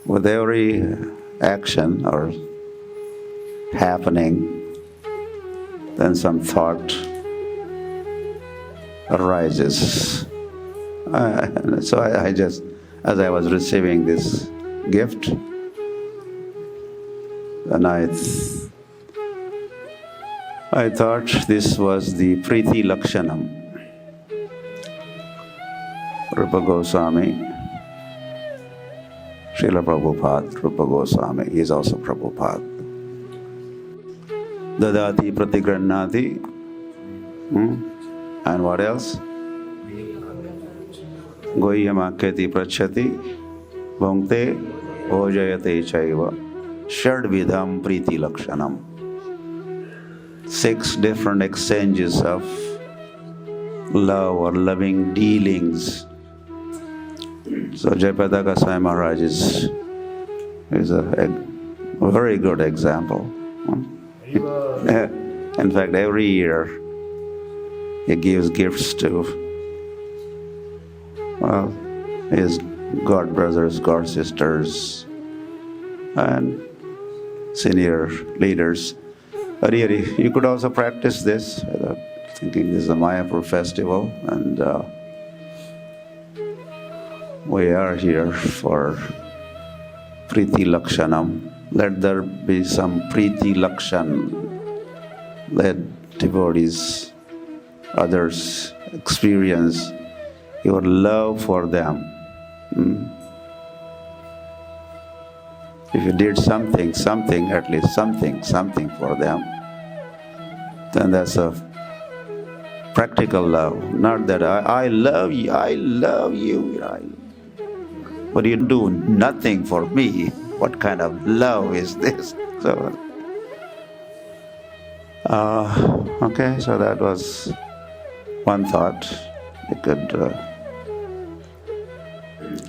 with every action or happening, then some thought arises. So I just, as I was receiving this gift, and I thought this was the Priti Lakshanam. Rupa Goswami, Srila Prabhupada, Rupa Goswami, he is also Prabhupada. Dadati Pratigranati, and what else? Goyyamaketi Prachati, Bhungte, Ojayate Chaiva, Shadvidham Priti Lakshanam. 6 different exchanges of love or loving dealings. So Japa Swami Maharaj is a very good example. In fact, every year he gives gifts to his god brothers, god sisters, and senior leaders. But really, you could also practice this. Thinking this is a Mayapur festival, and we are here for Priti Lakshanam. Let there be some Priti Lakshan. Let devotees, others experience your love for them. If you did something, at least something for them, then that's a practical love. Not that I love you, but you do nothing for me. What kind of love is this? So, okay, so that was one thought. You could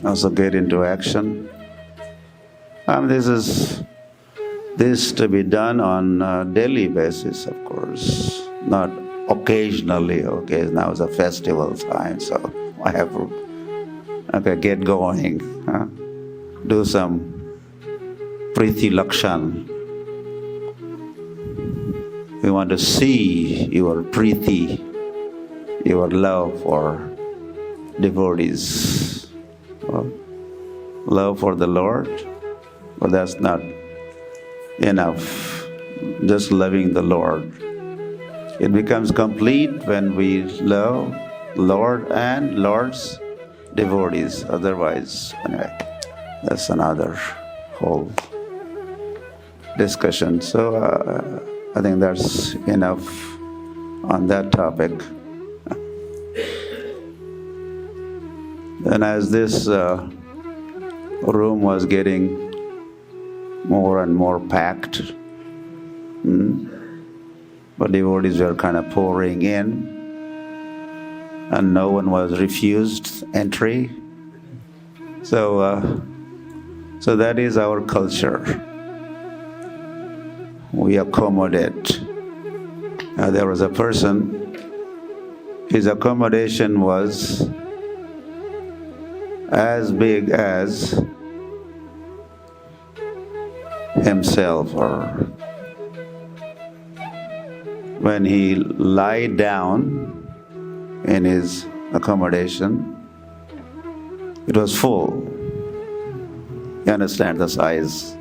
also get into action. This to be done on a daily basis, of course, not occasionally. Okay, now it's a festival time, so I have to get going. Do some Priti Lakshan. We want to see your Priti, your love for devotees, love for the Lord. But that's not enough, just loving the Lord. It becomes complete when we love Lord and Lord's devotees. Otherwise, anyway, that's another whole discussion. So I think that's enough on that topic. And as this room was getting more and more packed, but devotees were kind of pouring in, and no one was refused entry. So that is our culture. We accommodate. There was a person, his accommodation was as big as himself, or when he lied down in his accommodation, it was full. You understand the size?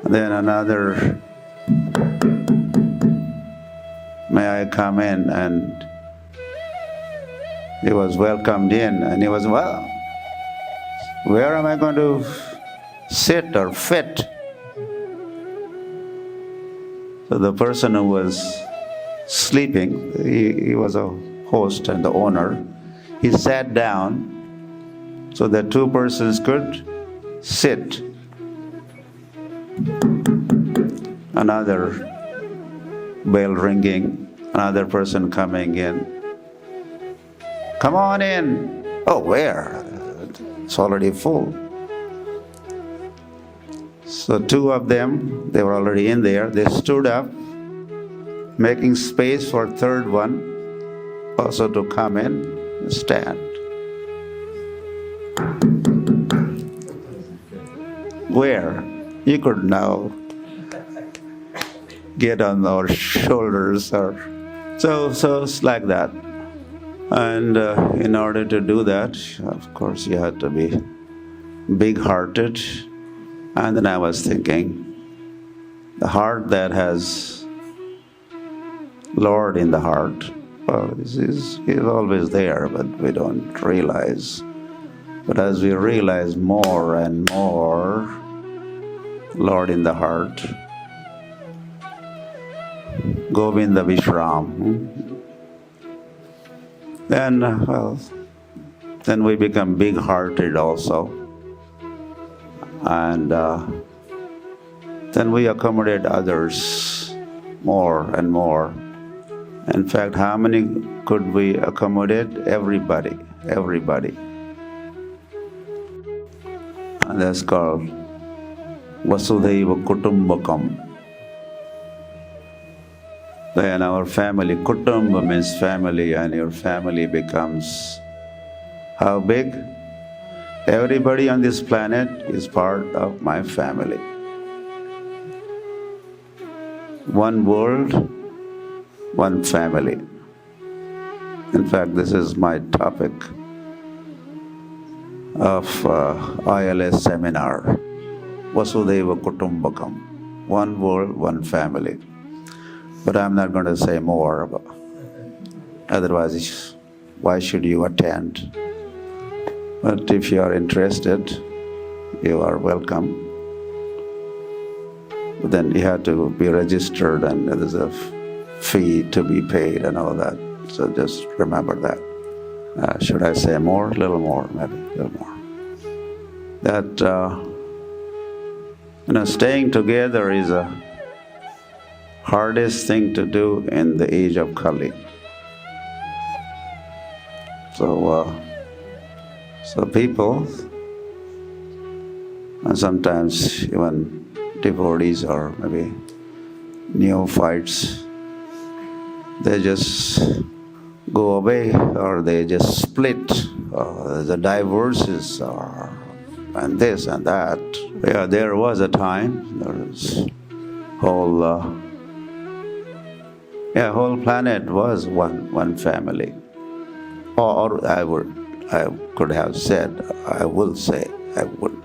And then another, may I come in? And he was welcomed in, and he was, well, where am I going to sit or fit? So the person who was sleeping, he was a host and the owner, he sat down so that 2 persons could sit. Another bell ringing, another person coming in. Come on in. Oh, where? It's already full. So 2 of them, they were already in there. They stood up, making space for 3rd one also to come in and stand. square. You could now get on our shoulders, or so it's like that. And in order to do that, of course, you had to be big-hearted. And then I was thinking, the heart that has Lord in the heart, well, he's always there, but we don't realize. But as we realize more and more Lord in the heart, Govinda Vishram, then we become big-hearted also. And then we accommodate others more and more. In fact, how many could we accommodate? Everybody. And that's called Vasudhaiva Kutumbakam. Then our family, Kutumba means family, and your family becomes how big? Everybody on this planet is part of my family. One world, one family. In fact, this is my topic of ILS seminar, Vasudhaiva Kutumbakam, one world, one family. But I'm not going to say more about, otherwise, why should you attend? But if you are interested, you are welcome. But then you have to be registered, and there's a fee to be paid and all that. So just remember that. Should I say more? A little more, maybe a little more. That, staying together is a hardest thing to do in the age of Kali. So people, and sometimes even devotees or maybe neophytes, they just go away, or they just split, or the divorces, or and this and that. Yeah, there was a time, there was whole planet was one family. Or I could have said, I will say, I would.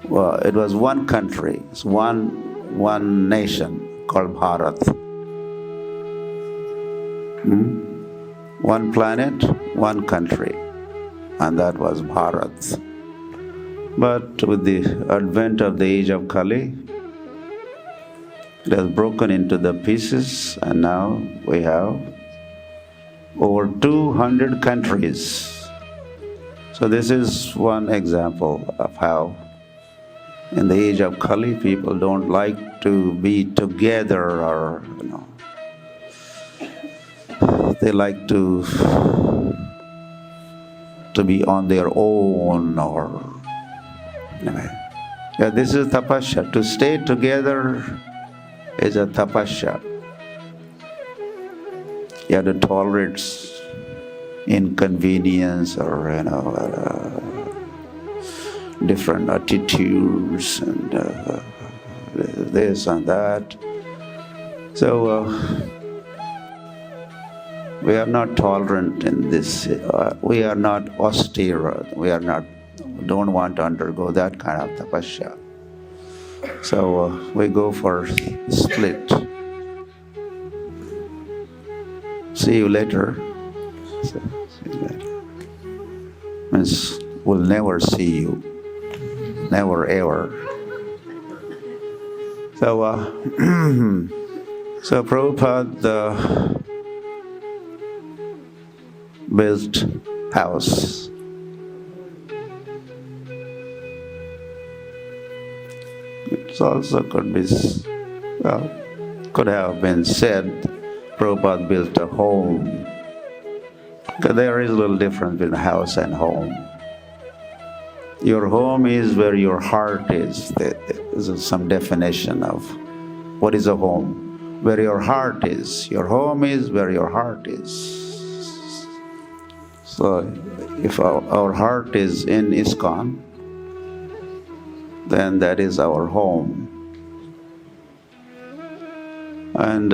Well, it was one country, it's one nation called Bharat. One planet, one country, and that was Bharat. But with the advent of the age of Kali, it has broken into the pieces, and now we have over 200 countries. So this is one example of how in the age of Kali people don't like to be together, or they like to be on their own, or anyway. Yeah, this is tapasya. To stay together is a tapasya. You have to tolerate inconvenience, or different attitudes, and this and that. So we are not tolerant in this. We are not austere. We are not. Don't want to undergo that kind of tapasya. So we go for split. See you later. See you later. Means we'll never see you. Never ever. So, so Prabhupada built house. It also could have been said Prabhupada built a home. Because there is a little difference between house and home. Your home is where your heart is. There's some definition of what is a home. Where your heart is. Your home is where your heart is. So if our heart is in ISKCON, then that is our home. And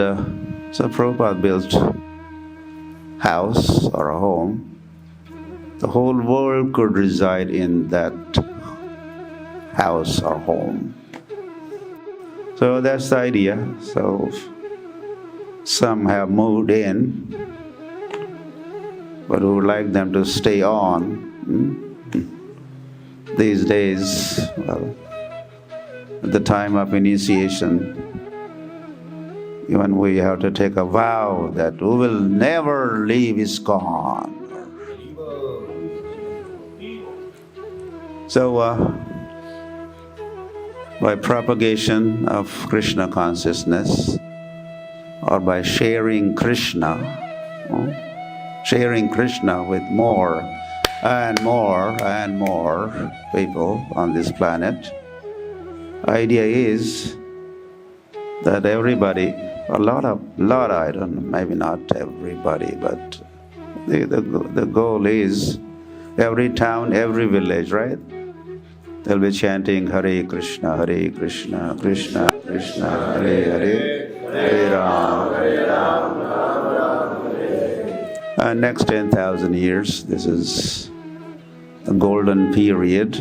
so Prabhupada built house or a home. The whole world could reside in that house or home. So that's the idea. So some have moved in, but we would like them to stay on. These days, well, at the time of initiation, even we have to take a vow that we will never leave ISKCON. So, by propagation of Krishna consciousness, or by sharing Krishna with more and more and more people on this planet, idea is that everybody, I don't know, maybe not everybody, but the goal is every town, every village, right? They'll be chanting Hare Krishna, Krishna Krishna, Hare Hare, Hare Ram, Ram Ram, Hare. And next 10,000 years, this is the golden period.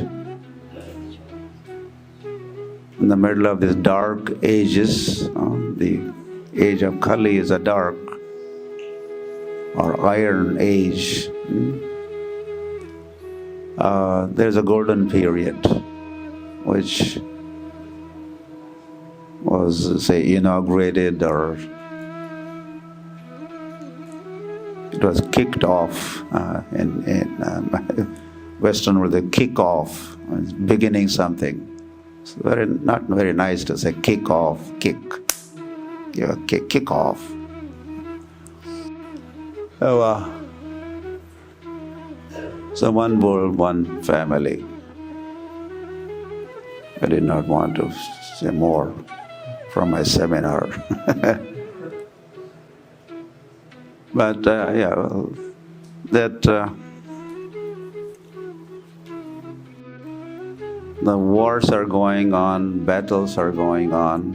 In the middle of these dark ages, the age of Kali is a dark or iron age. There's a golden period which was, say, inaugurated, or it was kicked off in Western world. They kick off, it's beginning something. It's not very nice to say kick off, kick. Yeah, kick off. So one world, one family. I did not want to say more from my seminar. But the wars are going on, battles are going on,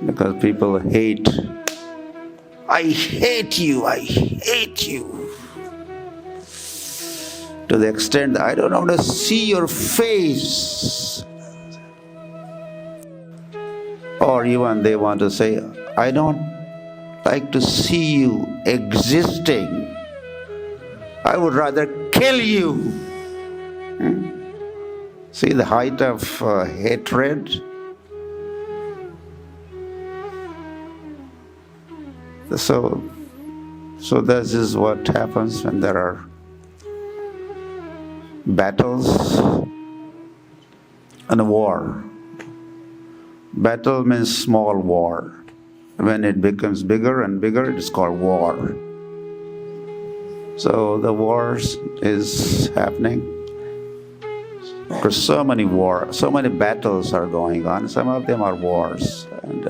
because people hate. I hate you, I hate you. To the extent that I don't want to see your face. Or even they want to say, I don't like to see you existing. I would rather kill you. See the height of hatred? So this is what happens when there are battles and a war. Battle means small war. When it becomes bigger and bigger, it's called war. So the wars is happening. Because so many battles are going on. Some of them are wars. And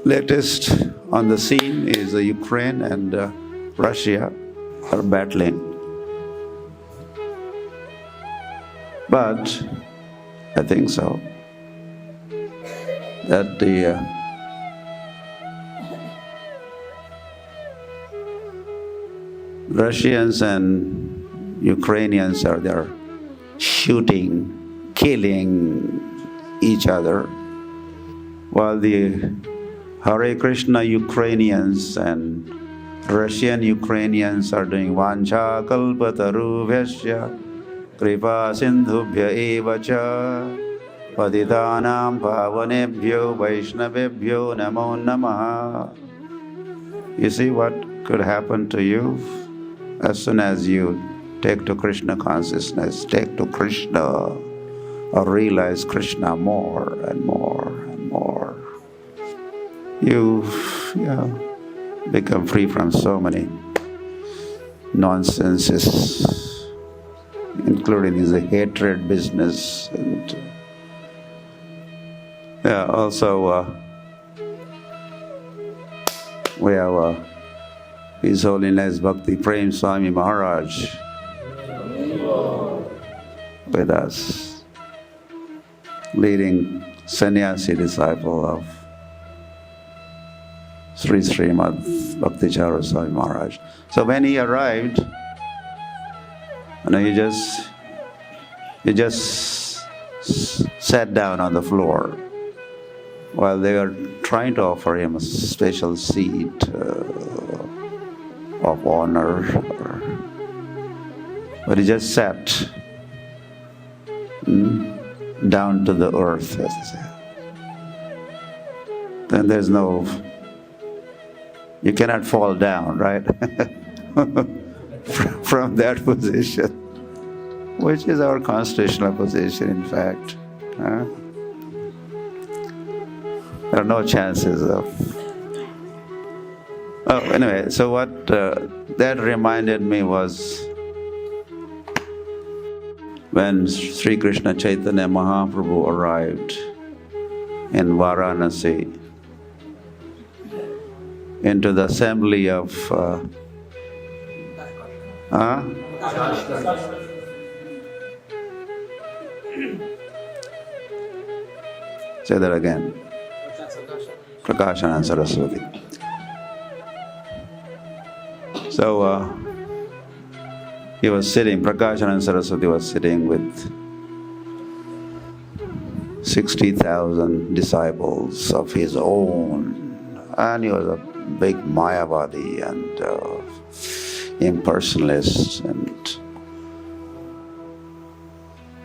latest on the scene is Ukraine and Russia are battling. But I think so that the Russians and Ukrainians are there shooting, killing each other, while the Hare Krishna Ukrainians and Russian Ukrainians are doing Vancha kalpatarubhyasya kripa sindhubhya evacha patitanam pavanebhyo vaishnavebhyo namo namaha. You see what could happen to you as soon as you take to Krishna consciousness, take to Krishna, or realize Krishna more and more and more. You become free from so many nonsenses, including the hatred business. And also we have His Holiness Bhakti Prem Swami Maharaj. with us, leading sannyasi disciple of Srimad-Bhagavatam Swami Maharaj. So when he arrived, he just sat down on the floor while they were trying to offer him a special seat of honor. But he just sat down to the earth, as they say. Then there's no, you cannot fall down, right? from that position, which is our constitutional position, in fact. There are no chances of... Oh, anyway, so what that reminded me was when Sri Krishna Chaitanya Mahaprabhu arrived in Varanasi into the assembly of say that again. Prakashana Saraswati. So he was sitting, Prakashana Saraswati was sitting with 60,000 disciples of his own, and he was a big Mayavadi and impersonalist,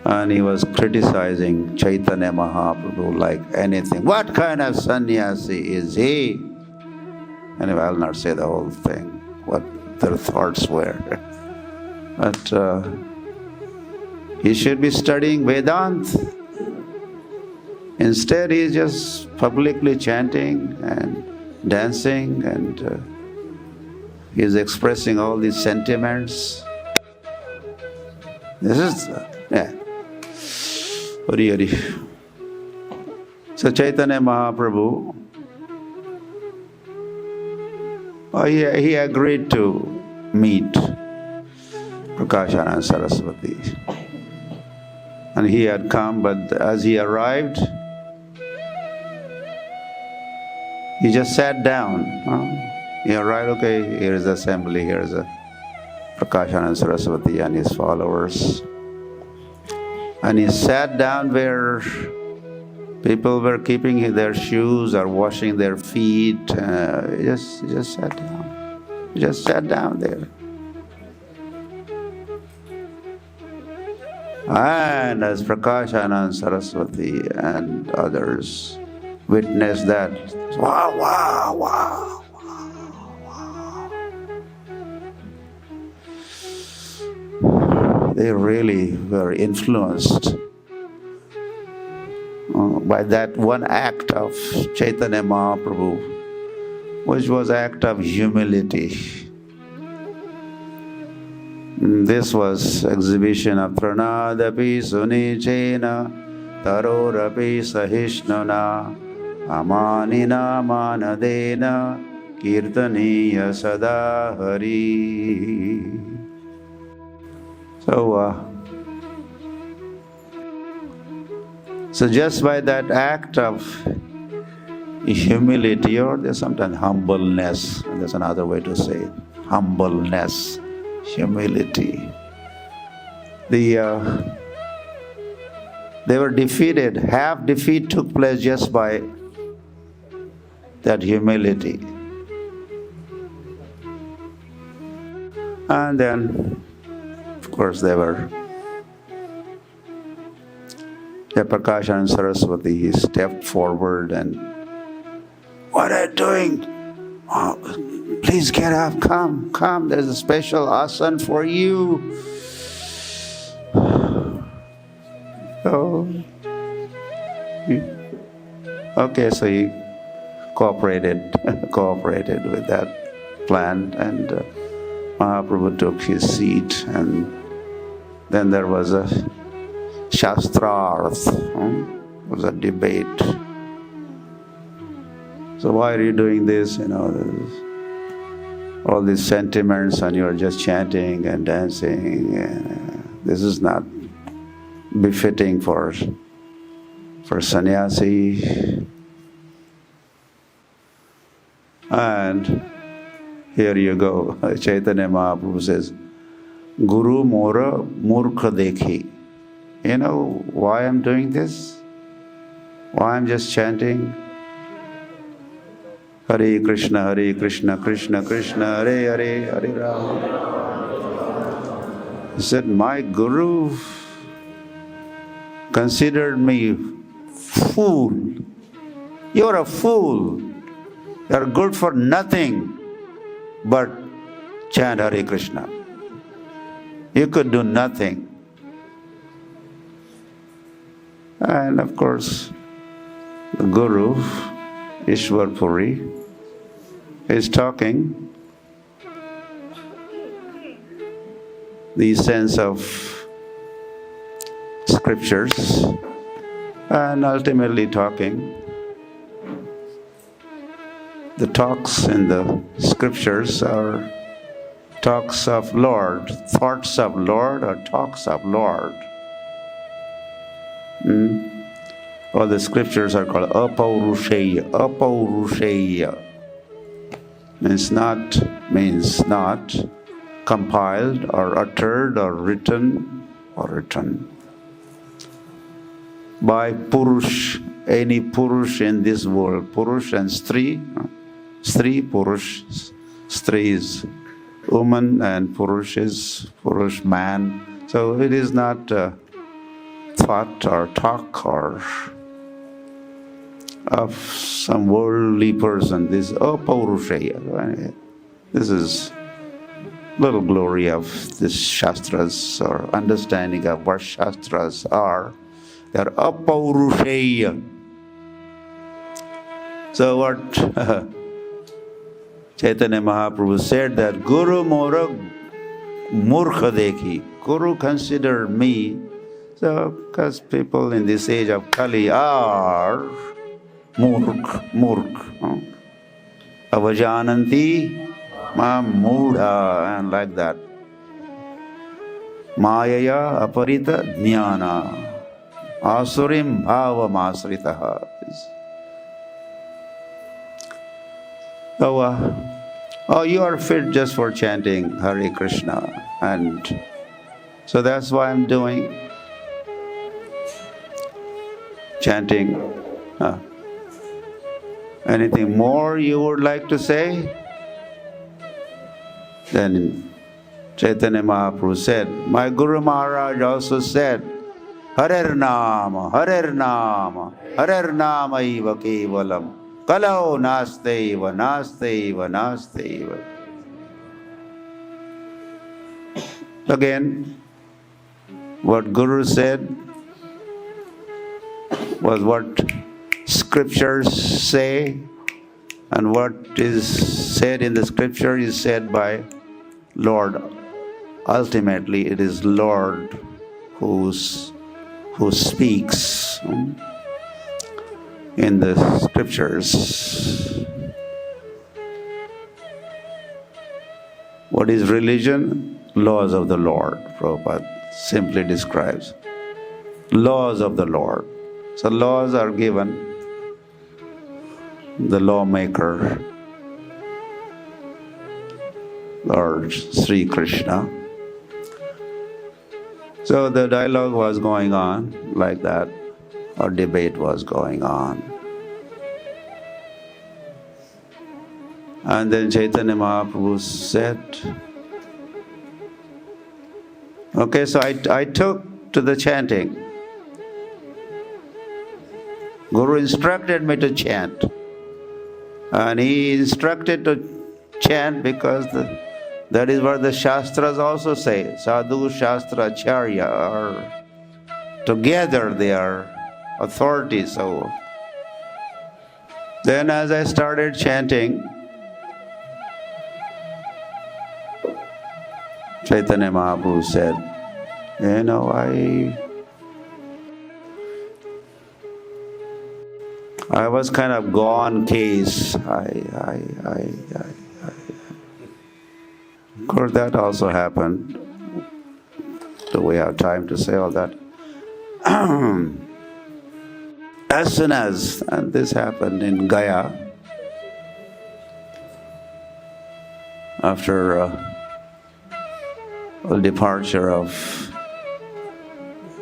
and he was criticizing Chaitanya Mahaprabhu like anything. What kind of sannyasi is he? Anyway, I'll not say the whole thing, what their thoughts were. But he should be studying Vedanta. Instead, he is just publicly chanting and dancing, and he is expressing all these sentiments. This is, Hari Hari. So Chaitanya Mahaprabhu, he agreed to meet Prakashana Saraswati. And he had come, but as he arrived, he just sat down. He arrived, okay, here is the assembly, here is a Prakashana Saraswati and his followers. And he sat down where people were keeping their shoes or washing their feet. He just sat down. He just sat down there. And as Prakashana Saraswati and others witnessed that, wow, wow, wow, wow. They really were influenced by that one act of Chaitanya Mahaprabhu, which was an act of humility. This was exhibition of Pranadapi Sunichena Tarorapi Sahishnana Amanina Manadena Kirtaniya Sada Hari. So just by that act of humility, or there's sometimes humbleness, and there's another way to say it, humbleness, humility. They were defeated. Half defeat took place just by that humility. And then, of course, Prakashana and Saraswati, he stepped forward and, what are you doing? Oh, please get up, come, there's a special asana for you. Okay, so he cooperated with that plan, and Mahaprabhu took his seat, and then there was a shastrarth, was a debate. So why are you doing this? All these sentiments, and you're just chanting and dancing. This is not befitting for sannyasi. And here you go, Chaitanya Mahaprabhu says, Guru Mora Murkha Dekhi. You know why I'm doing this? Why I'm just chanting? Hare Krishna, Krishna Krishna, Hare Hare, Hare Rama. He said, my Guru considered me fool. You're a fool. You're good for nothing but chant Hare Krishna. You could do nothing. And of course, the Guru, Ishwar Puri, is talking the sense of scriptures and ultimately talking the talks in the scriptures are talks of Lord, thoughts of Lord or talks of Lord. All the scriptures are called apaurushaya. Apaurushaya means not compiled or uttered or written by Purush, any Purush in this world. Purush and Stri, Purush. Stri is woman and Purush is Purush, man. So it is not thought or talk or of some worldly person. This is Apaurushaya. This is little glory of this Shastras or understanding of what Shastras are. They are Apaurushaya. So what Chaitanya Mahaprabhu said that Guru Mora Murkha Dekhi. Guru considered me. So, because people in this age of Kali are murk, avajananti ma mudha, and like that. Mayaya aparita jnana, asurim bhavam asritaha. So, you are fit just for chanting Hare Krishna, and so that's why I'm doing chanting. Anything more you would like to say? Then Chaitanya Mahaprabhu said, my Guru Maharaj also said, Harer Nama, Harer Nama, Harer Nama Iva Kevalam, Kalau Nasteva, Nasteva, Nasteva. Again, what Guru said was what scriptures say, and what is said in the scripture is said by Lord. Ultimately, it is Lord who speaks in the scriptures. What is religion? Laws of the Lord. Prabhupada simply describes laws of the Lord. So laws are given the lawmaker, Lord Sri Krishna. So the dialogue was going on like that, or debate was going on. And then Chaitanya Mahaprabhu said, okay, so I took to the chanting. Guru instructed me to chant. And he instructed to chant because that is what the Shastras also say. Sadhu, Shastra, Acharya are together, they are authorities. So then as I started chanting, Chaitanya Mahaprabhu said, you know, I was kind of gone case. Of course, that also happened. do we have time to say all that? As soon as, and this happened in Gaya, after the departure of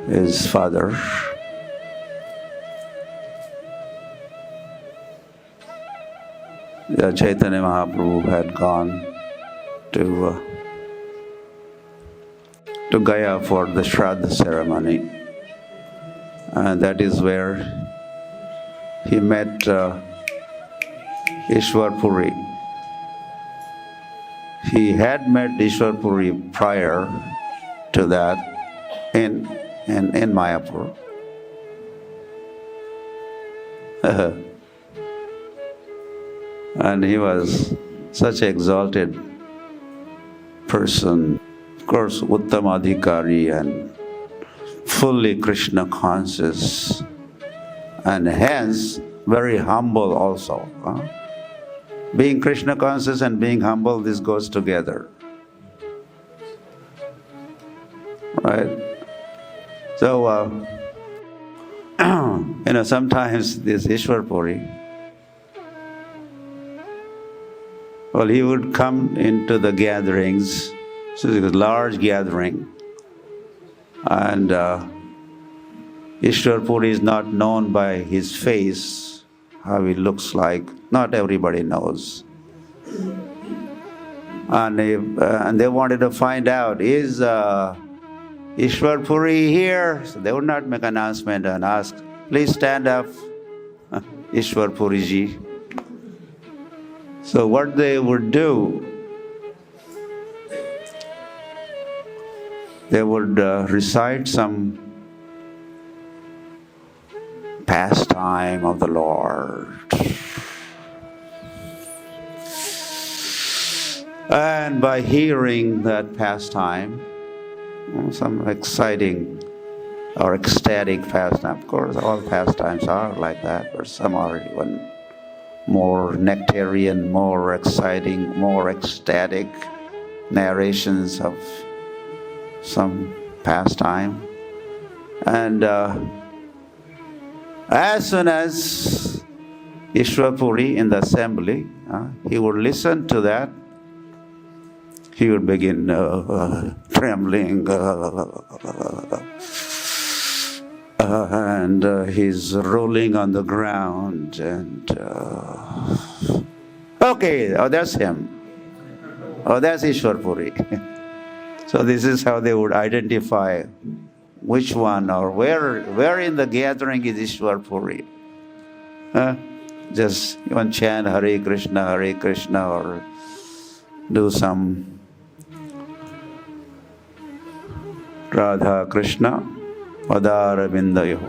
his father, Chaitanya Mahaprabhu had gone to Gaya for the Shraddha ceremony, and that is where he met Ishwar Puri. He had met Ishwar Puri prior to that in Mayapur. And he was such an exalted person, of course, Uttamadhikari and fully Krishna conscious, and hence very humble also. Being Krishna conscious and being humble, this goes together. Right? So, sometimes this Ishwar Puri, well, he would come into the gatherings, so it was a large gathering, and Ishwar Puri is not known by his face, how he looks like. Not everybody knows. And they wanted to find out, is Ishwar Puri here? So they would not make an announcement and ask, please stand up, Ishwar Puri ji. So what they would do, they would recite some pastime of the Lord. And by hearing that pastime, some exciting or ecstatic pastime, of course all pastimes are like that, but some are even more nectarian, more exciting, more ecstatic narrations of some pastime. And as soon as Ishwar Puri in the assembly, he would listen to that, he would begin trembling, and he's rolling on the ground, and okay, that's him. Oh, that's Ishwar Puri. So this is how they would identify which one or where in the gathering is Ishwar Puri. Just even chant Hare Krishna, or do some Radha Krishna Padara Vindayo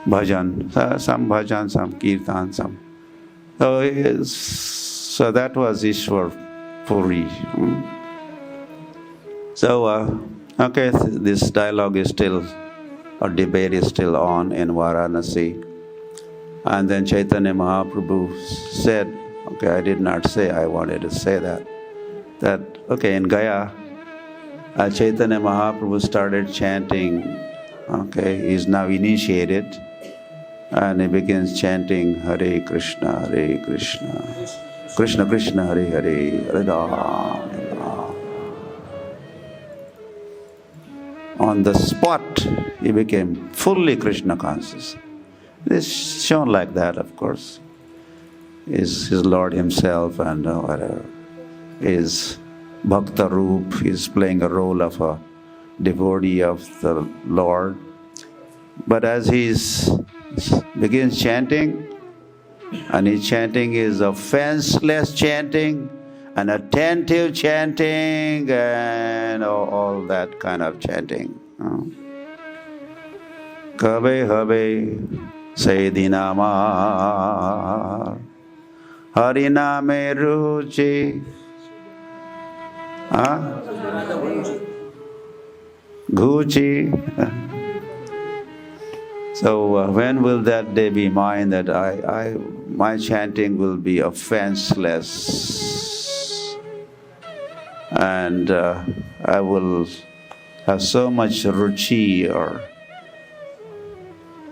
bhajan, some bhajan, some kirtan, some. So that was Ishwar Puri. So, okay, this dialogue is still, or debate is still on in Varanasi. And then Chaitanya Mahaprabhu said, okay, I did not say, I wanted to say that, okay, in Gaya, Chaitanya Mahaprabhu started chanting, okay, he's now initiated, and he begins chanting Hare Krishna, Krishna Krishna, Hare Hare, Hare Ram, Hare Ram. On the spot, he became fully Krishna conscious. It's shown like that, of course. Is his Lord himself, and whatever is Bhakta Roop, he's playing a role of a devotee of the Lord. But as he begins chanting, and his chanting is offenseless chanting, and attentive chanting, and all that kind of chanting. Kabe habe Sayyidinamar Hariname Ruchi Gucci. So when will that day be mine that my chanting will be offenseless, and I will have so much ruchi or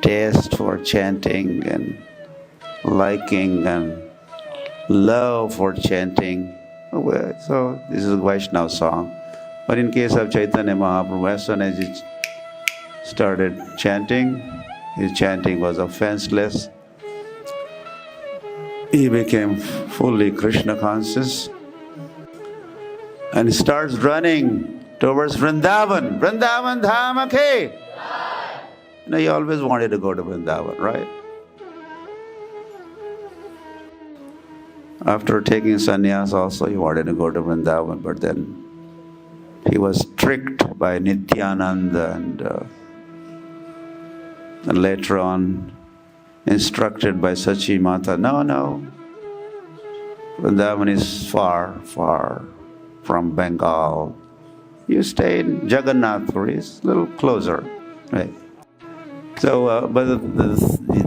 taste for chanting and liking and love for chanting. Well, so this is a Vaishnava song. But in case of Chaitanya Mahaprabhu, as soon as he started chanting, his chanting was offenseless. He became fully Krishna conscious and he starts running towards Vrindavan. Vrindavan Dhama Ke! You know, he always wanted to go to Vrindavan, right? After taking sannyas also, he wanted to go to Vrindavan, but then he was tricked by Nityananda and later on instructed by Sachi Mata, no, Vrindavan is far, far from Bengal. You stay in Jagannath Puri, it's a little closer, right? So, but the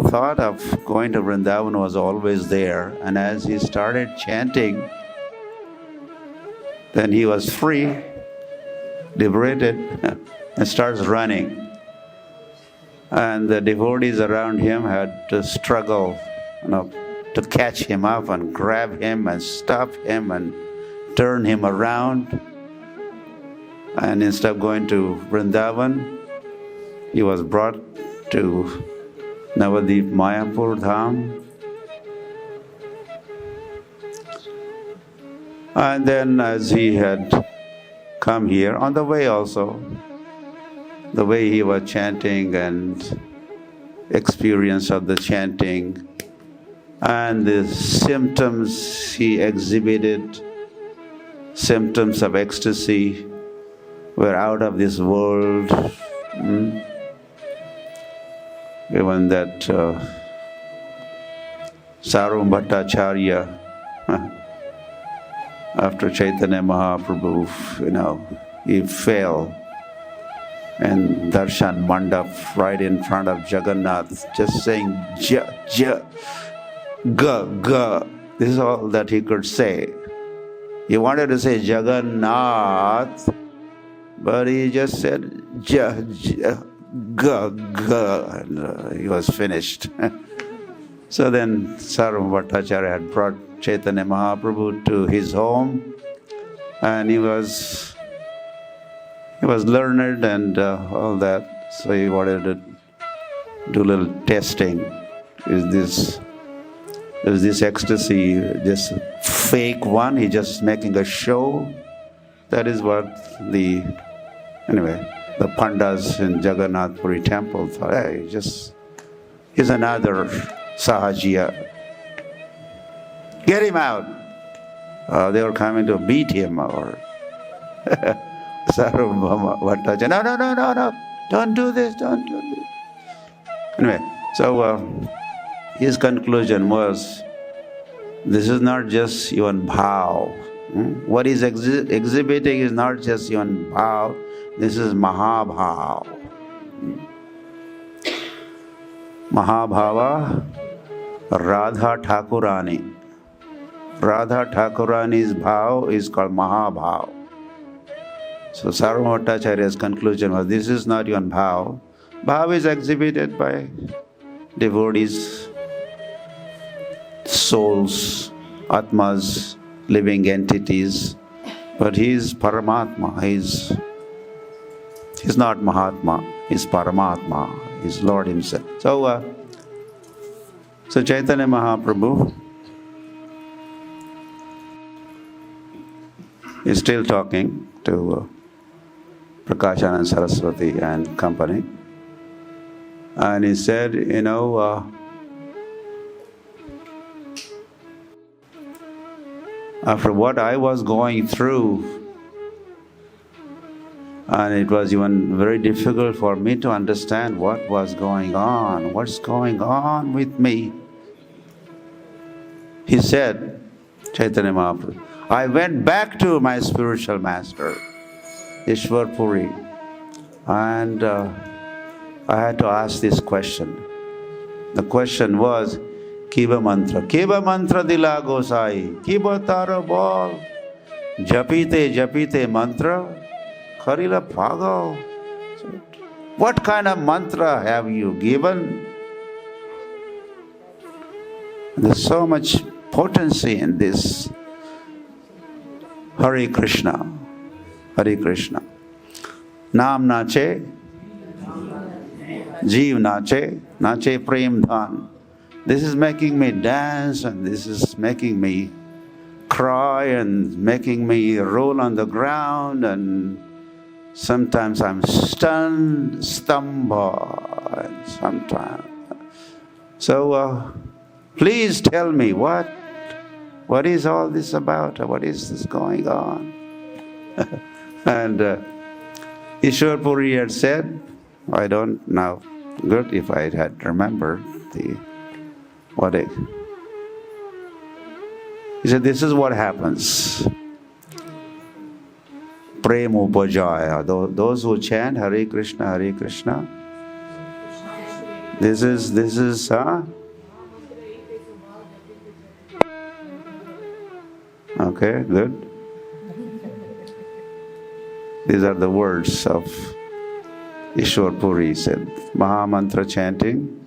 thought of going to Vrindavan was always there, and as he started chanting, then he was free, liberated, and starts running. And the devotees around him had to struggle, to catch him up and grab him and stop him and turn him around. And instead of going to Vrindavan, he was brought to Navadip Mayapur Dham. And then as he had come here, on the way also, the way he was chanting and experience of the chanting and the symptoms he exhibited, symptoms of ecstasy, were out of this world. Even that Sarum Bhattacharya, after Chaitanya Mahaprabhu, he fell in Darshan Mandap right in front of Jagannath, just saying ja, ja, ga, ga. This is all that he could say. He wanted to say Jagannath, but he just said ja, ja, ga, ga, and he was finished. So then Sarum Bhattacharya had brought Chaitanya Mahaprabhu to his home, and he was learned and all that, so he wanted to do a little testing. Is this ecstasy just fake one? He's just making a show? That is what the Pandas in Jagannath Puri temple thought, hey, he's another Sahajiya. Get him out. They were coming to beat him or Sarum Bhattacharya, no, don't do this. Anyway, so his conclusion was, this is not just even bhav. What he's exhibiting is not just even bhav, this is mahabhav. Mahabhava, Radha Thakurani. Radha Thakurani's bhav is called mahabhav. So Sarum Bhattacharya's conclusion was, this is not even bhav. Bhav is exhibited by devotees, souls, atmas, living entities, but he is Paramatma. He's not Mahatma, he's Paramatma, he's Lord himself. So Chaitanya Mahaprabhu is still talking to Prakashanand Saraswati and company. And he said, after what I was going through, and it was even very difficult for me to understand what was going on, what's going on with me. He said, Chaitanya Mahaprabhu, I went back to my spiritual master, Ishwar Puri, and I had to ask this question. The question was, Kiba mantra dila gosai, Kiba taro bol, japite mantra, Harila Pagal. What kind of mantra have you given? There's so much potency in this. Hare Krishna. Hare Krishna. Nam nache, Jeev nache, nache prem dhan. This is making me dance, and this is making me cry, and making me roll on the ground, and sometimes I'm stunned, stumble, and sometimes. So please tell me what is all this about? What is this going on? And Ishwar Puri had said, I don't know, good if I had remembered he said, this is what happens. Prem upajaya. Those who chant Hare Krishna, this is, okay, good. These are the words of Ishwar Puri said. Mahamantra chanting,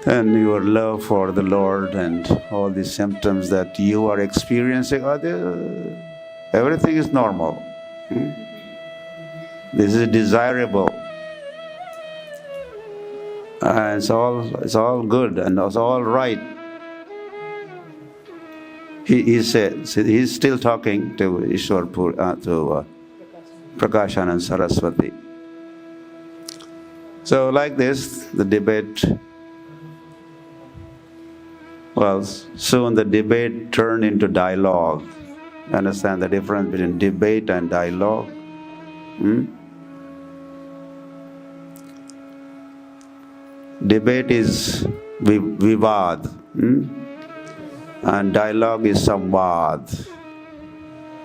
and your love for the Lord and all the symptoms that you are experiencing, everything is normal. This is desirable. And it's all good and it's all right. He said, he's still talking to Ishwar Puri, to Prakashanand Saraswati. So like this, the debate, well, soon the debate turned into dialogue. You understand the difference between debate and dialogue? Debate is vivad, and dialogue is samvad.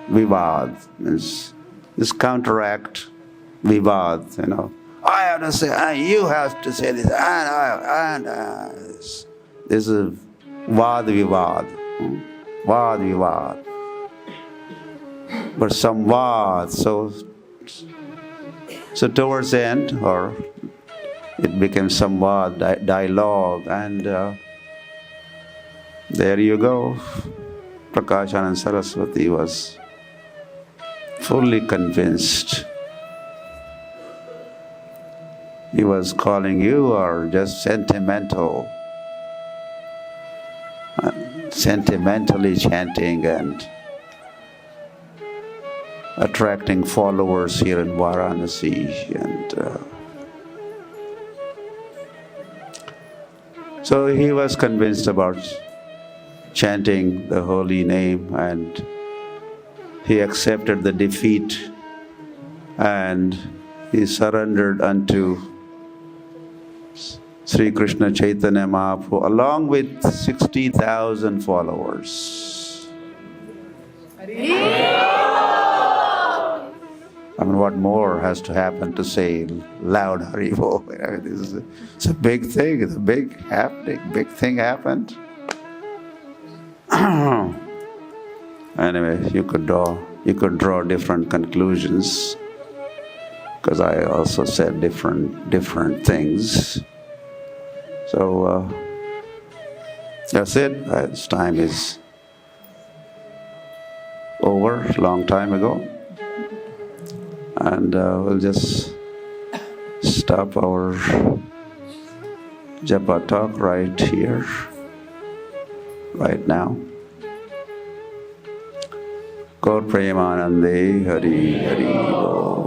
Vivad means this counteract vivad, you know. I have to say, and you have to say this, and this is vad vivad. Vad vivad. But samvad, so towards the end, or it became samvad, dialogue, and there you go. Prakashanand Saraswati was fully convinced. He was calling you are just sentimentally chanting and attracting followers here in Varanasi, and so he was convinced about chanting the holy name, and he accepted the defeat, and he surrendered unto Sri Krishna Chaitanya Mahaprabhu along with 60,000 followers. I mean, what more has to happen to say loud Haribo? It's a big thing, it's a big happening, big thing happened. Anyway, you could draw different conclusions, because I also said different things. So that's it. Its time is over a long time ago, and we'll just stop our Japa talk right here, right now. Gaur Premanande Hari Hari Bol.